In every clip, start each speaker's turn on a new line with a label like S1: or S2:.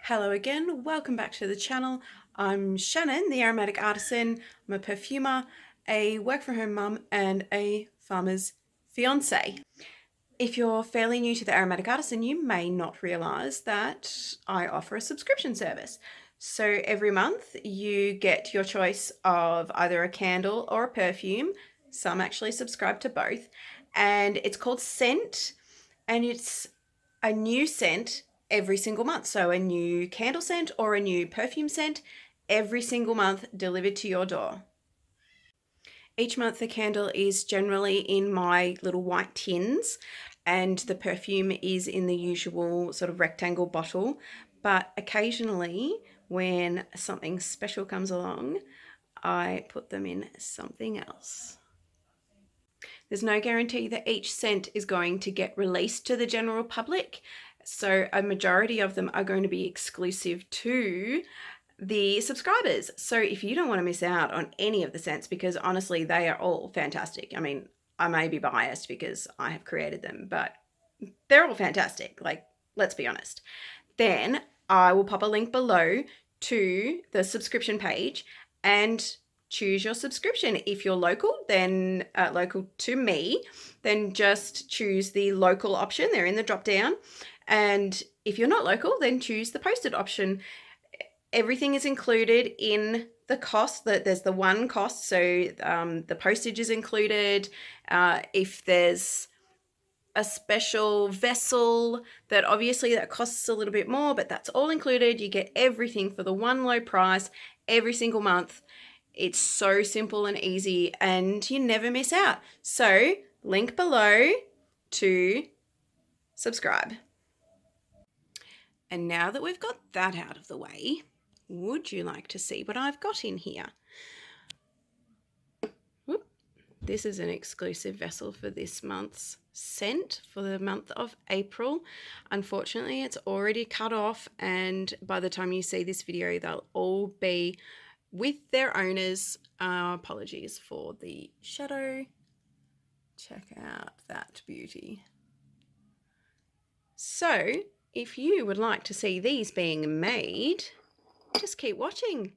S1: Hello again, welcome back to the channel. I'm Shannon, the aromatic artisan. I'm a perfumer, a work from home mum, and a farmer's fiance. If you're fairly new to the aromatic artisan, you may not realise that I offer a subscription service. So every month you get your choice of either a candle or a perfume. Some actually subscribe to both, and it's called Scent, and it's a new scent every single month. So a new candle scent or a new perfume scent every single month delivered to your door. Each month the candle is generally in my little white tins and the perfume is in the usual sort of rectangle bottle. But occasionally when something special comes along, I put them in something else. There's no guarantee that each scent is going to get released to the general public. So a majority of them are going to be exclusive to the subscribers. So if you don't want to miss out on any of the scents, because honestly, they are all fantastic. I mean, I may be biased because I have created them, but they're all fantastic. Like, let's be honest. Then I will pop a link below to the subscription page and choose your subscription. If you're local, then local to me, then just choose the local option. They're in the drop down. And if you're not local, then choose the posted option. Everything is included in the cost. That there's the one cost, so the postage is included. If there's a special vessel, that obviously that costs a little bit more, but that's all included. You get everything for the one low price every single month. It's so simple and easy and you never miss out. So link below to subscribe. And now that we've got that out of the way, would you like to see what I've got in here? Whoop. This is an exclusive vessel for this month's scent for the month of April. Unfortunately, it's already cut off, and by the time you see this video, they'll all be with their owners. Apologies for the shadow. Check out that beauty. So if you would like to see these being made, just keep watching.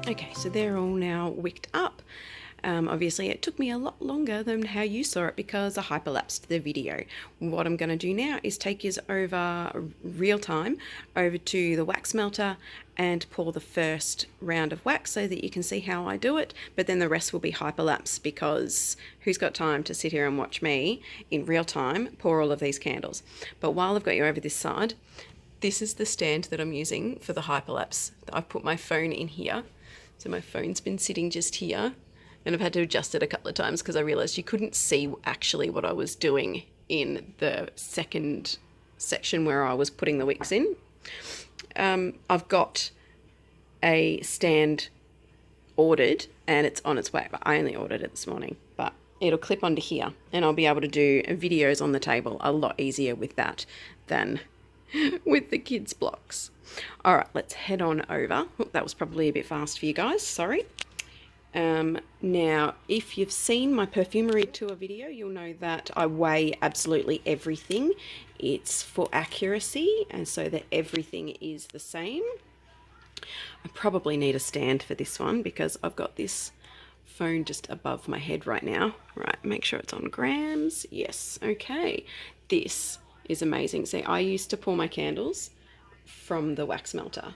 S1: Okay, so they're all now wicked up. Obviously it took me a lot longer than how you saw it because I hyperlapsed the video. What I'm going to do now is take you over real time over to the wax melter and pour the first round of wax so that you can see how I do it, but then the rest will be hyperlapse because who's got time to sit here and watch me in real time pour all of these candles. But while I've got you over this side, this is the stand that I'm using for the hyperlapse. I've put my phone in here. So my phone's been sitting just here and I've had to adjust it a couple of times because I realized you couldn't see actually what I was doing in the second section where I was putting the wicks in. I've got a stand ordered and it's on its way. I only ordered it this morning, but it'll clip onto here and I'll be able to do videos on the table a lot easier with that than with the kids' blocks. All right, let's head on over. Oh, that was probably a bit fast for you guys, sorry. Now, if you've seen my perfumery tour video, you'll know that I weigh absolutely everything. It's for accuracy and so that everything is the same. I probably need a stand for this one because I've got this phone just above my head right now. Right, make sure it's on grams. Yes, okay. This is amazing. See, I used to pour my candles from the wax melter,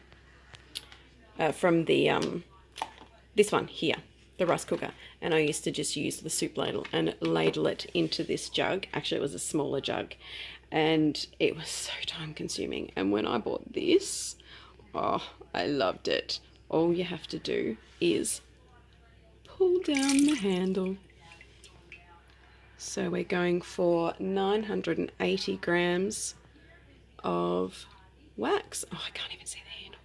S1: from the this one here, the rice cooker, and I used to just use the soup ladle and ladle it into this jug. Actually, it was a smaller jug and it was so time consuming. And when I bought this, oh, I loved it. All you have to do is pull down the handle So we're going for 980 grams of wax. Oh, I can't even see the handle.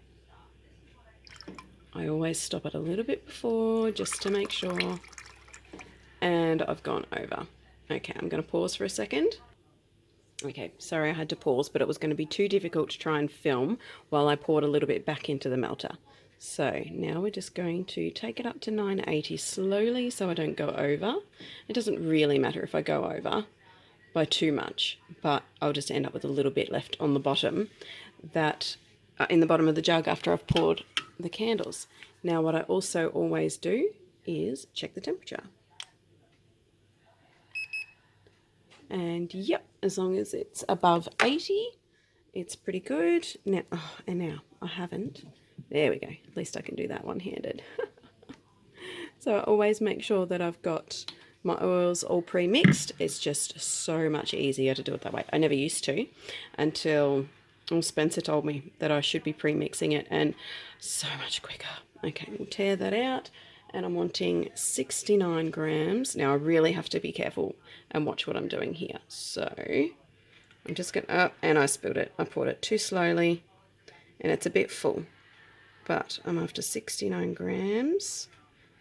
S1: I always stop it a little bit before just to make sure. And I've gone over. Okay, I'm going to pause for a second. Okay, sorry I had to pause, but it was going to be too difficult to try and film while I poured a little bit back into the melter. So now we're just going to take it up to 980 slowly so I don't go over. It doesn't really matter if I go over by too much, but I'll just end up with a little bit left on the bottom, that in the bottom of the jug after I've poured the candles. Now what I also always do is check the temperature. And yep, as long as it's above 80, it's pretty good. Now, oh, and now I haven't. There we go. At least I can do that one-handed. So I always make sure that I've got my oils all pre-mixed. It's just so much easier to do it that way. I never used to until Spencer told me that I should be pre-mixing it, and so much quicker. Okay, we'll tear that out. And I'm wanting 69 grams. Now I really have to be careful and watch what I'm doing here. So I'm just going to, and I spilled it. I poured it too slowly and it's a bit full, but I'm after 69 grams.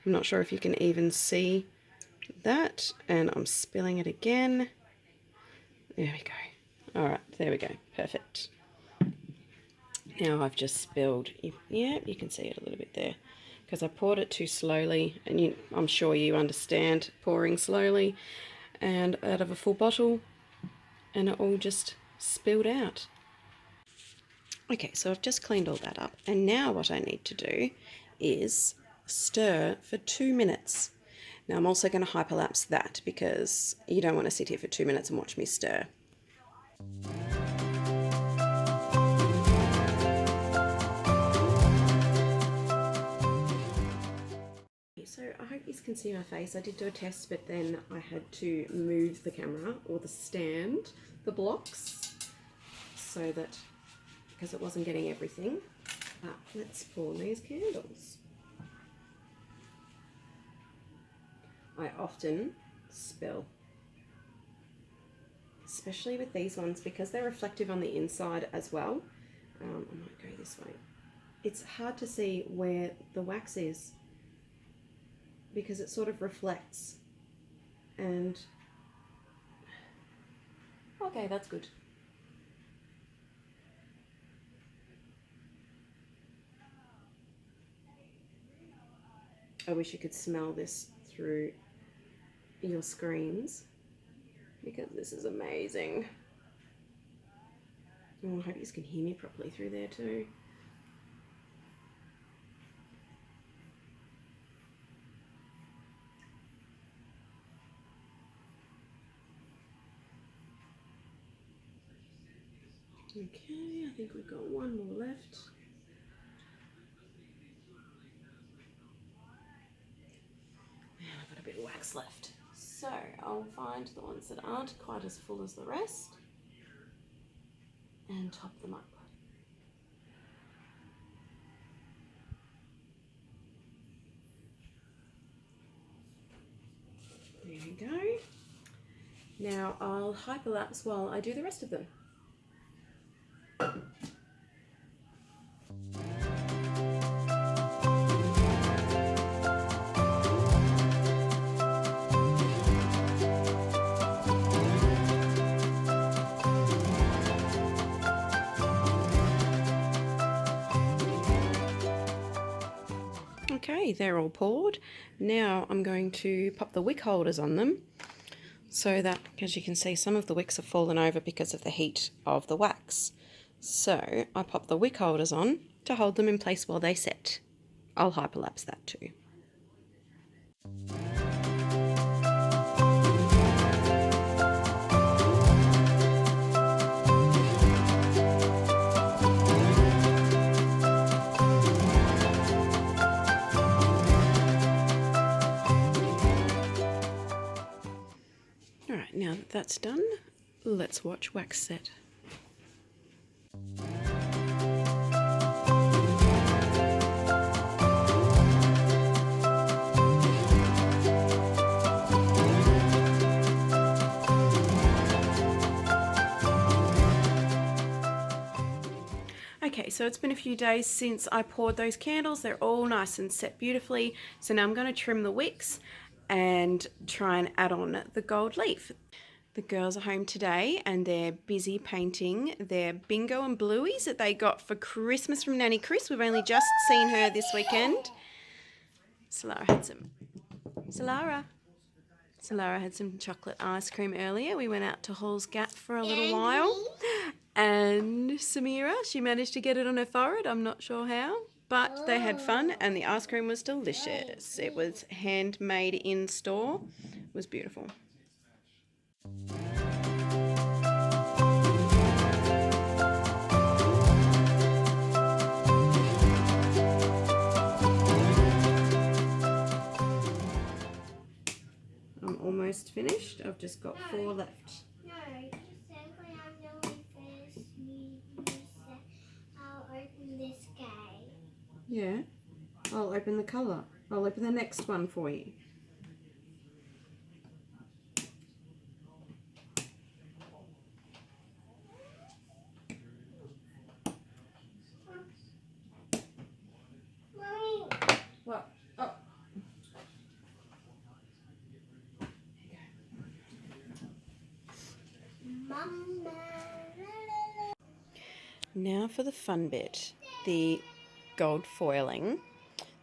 S1: I'm not sure if you can even see that, and I'm spilling it again. There we go. All right, there we go. Perfect. Now I've just spilled, yeah, you can see it a little bit there, because I poured it too slowly, and I'm sure you understand pouring slowly and out of a full bottle, and it all just spilled out. Okay, so I've just cleaned all that up, and now what I need to do is stir for 2 minutes. Now I'm also going to hyperlapse that because you don't want to sit here for 2 minutes and watch me stir. So I hope you can see my face. I did do a test, but then I had to move the camera or the stand, the blocks, so that, because it wasn't getting everything. But let's pour these candles. I often spill, especially with these ones because they're reflective on the inside as well. I might go this way. It's hard to see where the wax is because it sort of reflects, and okay, that's good. I wish you could smell this through your screens because this is amazing. Oh, I hope you can hear me properly through there too. Okay, I think we've got one more left. And I've got a bit of wax left. So I'll find the ones that aren't quite as full as the rest and top them up. There we go. Now I'll hyperlapse while I do the rest of them. Okay, they're all poured. Now I'm going to pop the wick holders on them so that, as you can see, some of the wicks have fallen over because of the heat of the wax. So I pop the wick holders on to hold them in place while they set. I'll hyperlapse that too. Alright, now that that's done, let's watch wax set. So it's been a few days since I poured those candles. They're all nice and set beautifully. So now I'm going to trim the wicks and try and add on the gold leaf. The girls are home today and they're busy painting their bingo and blueies that they got for Christmas from Nanny Chris. We've only just seen her this weekend. Solara had some chocolate ice cream earlier. We went out to Hall's Gap for a little while. And Samira, she managed to get it on her forehead. I'm not sure how. But they had fun and the ice cream was delicious. It was handmade in store. It was beautiful. I'm almost finished. I've just got 4 left.
S2: No, simply I'm doing this. You said I'll open this guy.
S1: Yeah. I'll open the colour. I'll open the next one for you.
S2: Mommy.
S1: What? Oh.
S2: Mama.
S1: Now for the fun bit, the gold foiling.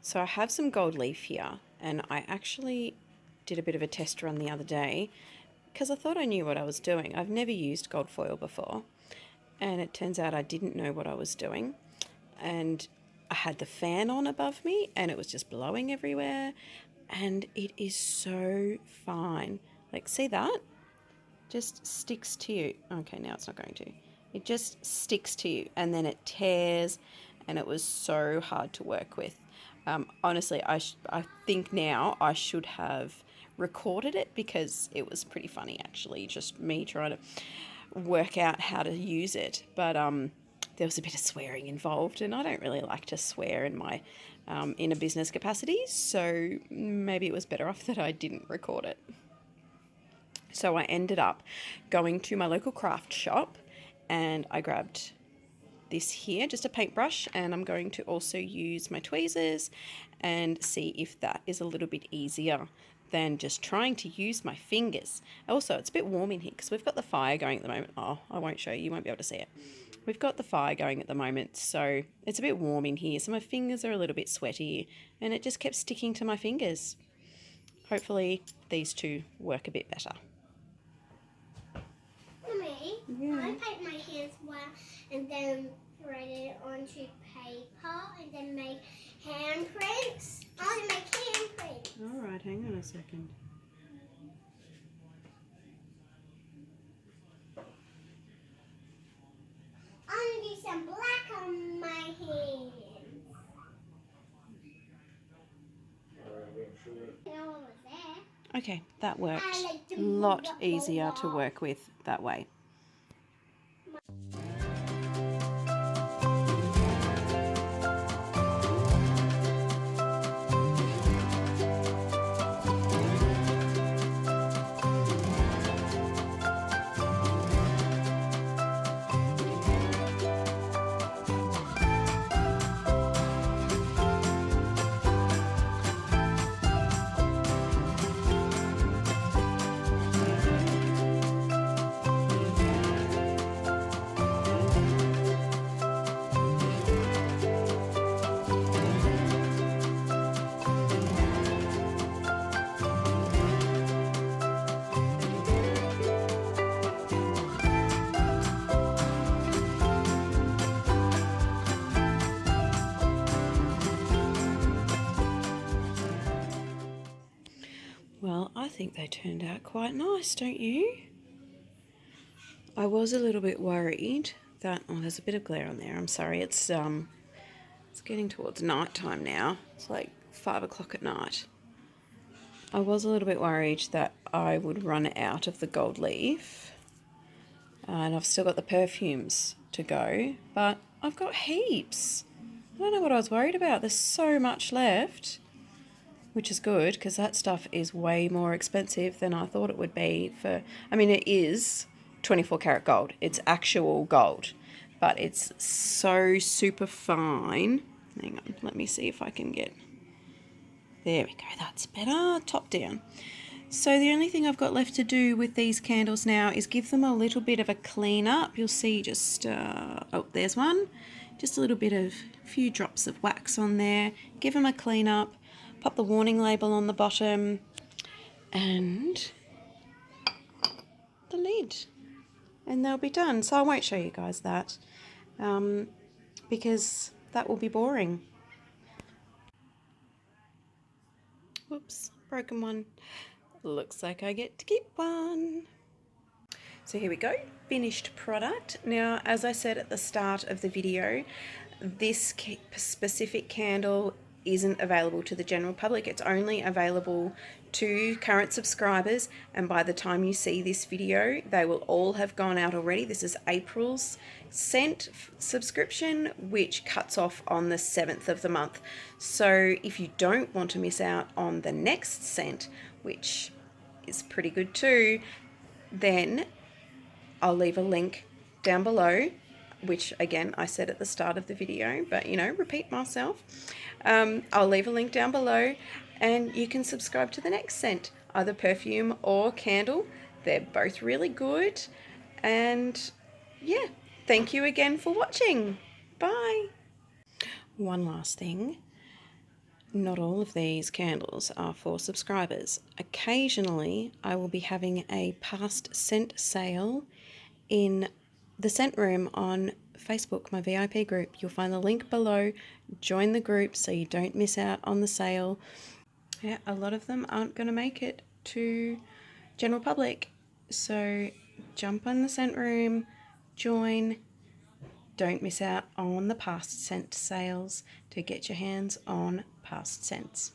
S1: So I have some gold leaf here, and I actually did a bit of a test run the other day because I thought I knew what I was doing. I've never used gold foil before, and it turns out I didn't know what I was doing. And I had the fan on above me and it was just blowing everywhere, and it is so fine. Like, see that? Just sticks to you. Okay, now it's not going to. It just sticks to you and then it tears, and it was so hard to work with. Honestly, I think now I should have recorded it because it was pretty funny, actually, just me trying to work out how to use it. But there was a bit of swearing involved, and I don't really like to swear in my in a business capacity, so maybe it was better off that I didn't record it. So I ended up going to my local craft shop and I grabbed this here, just a paintbrush, and I'm going to also use my tweezers and see if that is a little bit easier than just trying to use my fingers. Also, it's a bit warm in here because we've got the fire going at the moment. Oh, I won't show you, you won't be able to see it. We've got the fire going at the moment, so it's a bit warm in here, so my fingers are a little bit sweaty, and it just kept sticking to my fingers. Hopefully these two work a bit better.
S2: Mommy,
S1: Yeah.
S2: I paint my hands well and then write it onto paper and then make handprints. I want to make handprints.
S1: All right, hang on a second.
S2: I want to do some black on my hands. No one was there.
S1: Okay, that worked.
S2: I like to
S1: A
S2: move
S1: lot
S2: the
S1: easier to
S2: wall.
S1: work with that way. Well, I think they turned out quite nice, don't you? I was a little bit worried that, oh, there's a bit of glare on there. I'm sorry. It's getting towards night time now. It's like 5 o'clock at night. I was a little bit worried that I would run out of the gold leaf, and I've still got the perfumes to go, but I've got heaps. I don't know what I was worried about. There's so much left, which is good because that stuff is way more expensive than I thought it would be for, I mean, it is 24 karat gold. It's actual gold, but it's so super fine. Hang on, let me see if I can get, there we go, that's better, top down. So the only thing I've got left to do with these candles now is give them a little bit of a clean up. You'll see just, oh, there's one. Just a little bit of, few drops of wax on there. Give them a clean up. Pop the warning label on the bottom. And the lid. And they'll be done. So I won't show you guys that because that will be boring. Whoops, broken one. Looks like I get to keep one. So here we go, finished product. Now, as I said at the start of the video, this specific candle isn't available to the general public. It's only available to current subscribers, and by the time you see this video, they will all have gone out already. This is April's scent subscription, which cuts off on the 7th of the month. So if you don't want to miss out on the next scent, which is pretty good too, then I'll leave a link down below, which again I said at the start of the video, but you know, repeat myself. I'll leave a link down below and you can subscribe to the next scent, either perfume or candle. They're both really good. And yeah, thank you again for watching. Bye. One last thing. Not all of these candles are for subscribers. Occasionally, I will be having a past scent sale in the scent room on Facebook, my VIP group. You'll find the link below. Join the group so you don't miss out on the sale. Yeah, a lot of them aren't going to make it to general public. So jump on the scent room, join. Don't miss out on the past scent sales to get your hands on past scents.